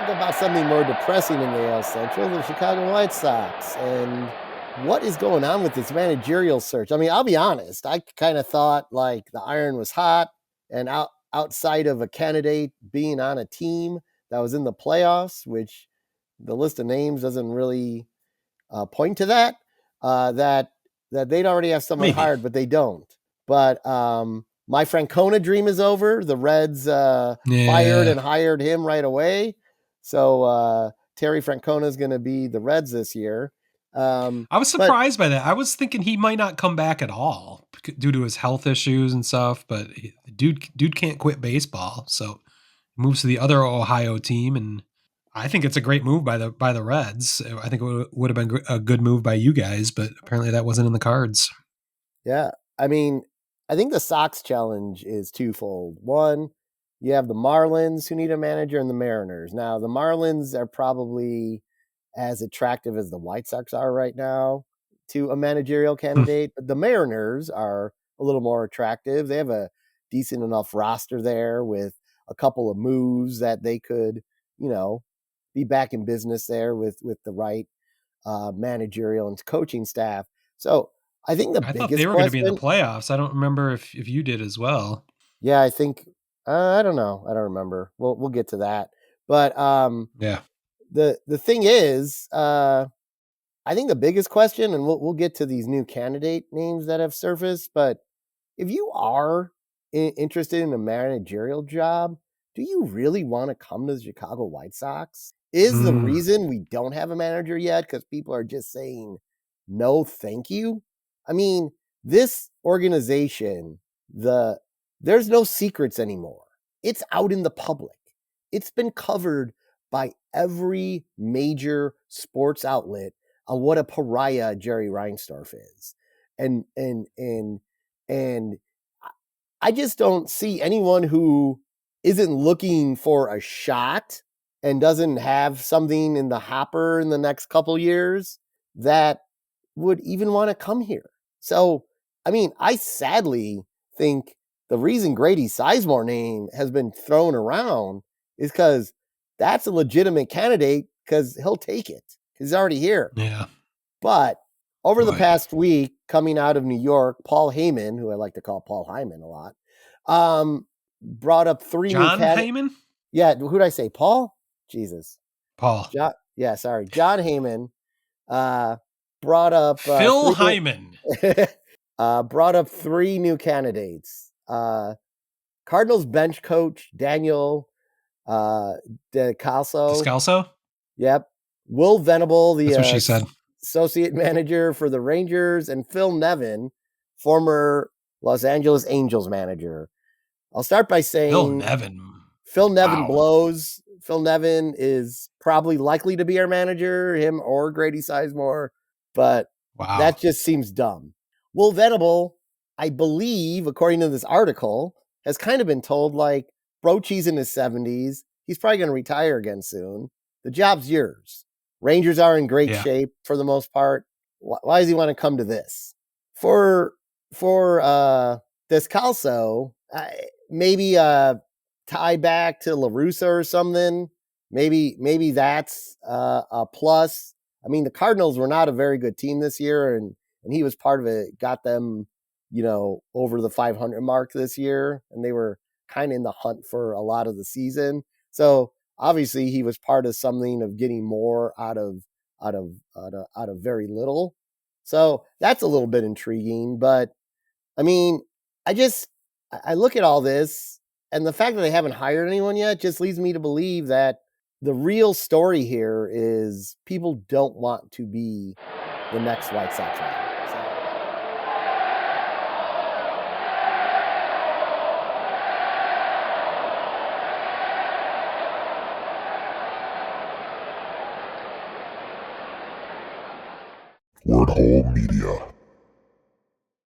talk about something more depressing in the AL Central, the Chicago White Sox, and what is going on with this managerial search? I mean, I'll be honest. I kind of thought like the iron was hot, and outside of a candidate being on a team that was in the playoffs, which the list of names doesn't really point to that. That they'd already have someone Maybe. hired, but they don't. But my Francona dream is over. The Reds fired Yeah. and hired him right away. So Terry Francona is going to be the Reds this year. I was But surprised by that. I was thinking he might not come back at all due to his health issues and stuff, but dude can't quit baseball. So moves to the other Ohio team, and I think it's a great move by the Reds. I think it would have been a good move by you guys, but apparently that wasn't in the cards. yeah, I mean, I think the Sox challenge is twofold. One, you have the Marlins who need a manager and the Mariners. Now, the Marlins are probably as attractive as the White Sox are right now to a managerial candidate, but the Mariners are a little more attractive. They have a decent enough roster there with a couple of moves that they could, you know, be back in business there with the right managerial and coaching staff. So I think the I thought they biggest were going to be in the question, playoffs. I don't remember if you did as well. yeah, I think I don't know, I don't remember. We'll get to that, but Yeah. the thing is, I think the biggest question, and we'll get to these new candidate names that have surfaced, but if you are interested in a managerial job, do you really want to come to the Chicago White Sox? Is the Mm. reason we don't have a manager yet because people are just saying no, thank you? I mean, this organization, there's no secrets anymore. It's out in the public. It's been covered by every major sports outlet on what a pariah Jerry Reinsdorf is. And I just don't see anyone who isn't looking for a shot and doesn't have something in the hopper in the next couple years that would even want to come here. So, I mean, I sadly think the reason Grady Sizemore name has been thrown around is because that's a legitimate candidate because he'll take it. He's already here. Yeah. But over the Boy. past week, coming out of New York, Paul Heyman, who I like to call Paul Hyman a lot, brought up three new John candidates. Heyman? Yeah, who did I say? Paul? Jesus. Paul. Yeah, sorry. John Heyman brought up Phil Hyman. brought up three new candidates. Cardinals bench coach Daniel DeCalso. Descalso? Yep. Will Venable, the That's what she said. associate manager for the Rangers, and Phil Nevin, former Los Angeles Angels manager. I'll start by saying Phil Nevin blows. Phil Nevin is probably likely to be our manager, him or Grady Sizemore, but that just seems dumb. Will Venable, I believe, according to this article, has kind of been told, like, Brochi's in his 70s. He's probably going to retire again soon. The job's yours. Rangers are in great shape for the most part. Why does he want to come to this? For Descalso, maybe tie back to La Russa or something. Maybe that's a plus. I mean, the Cardinals were not a very good team this year, and he was part of it. Got them, over the 500 mark this year, and they were kind of in the hunt for a lot of the season. So obviously, he was part of something of getting more out of very little. So that's a little bit intriguing. But I mean, I look at all this, and the fact that they haven't hired anyone yet just leads me to believe that the real story here is people don't want to be the next White Sox manager. Word Hole Media.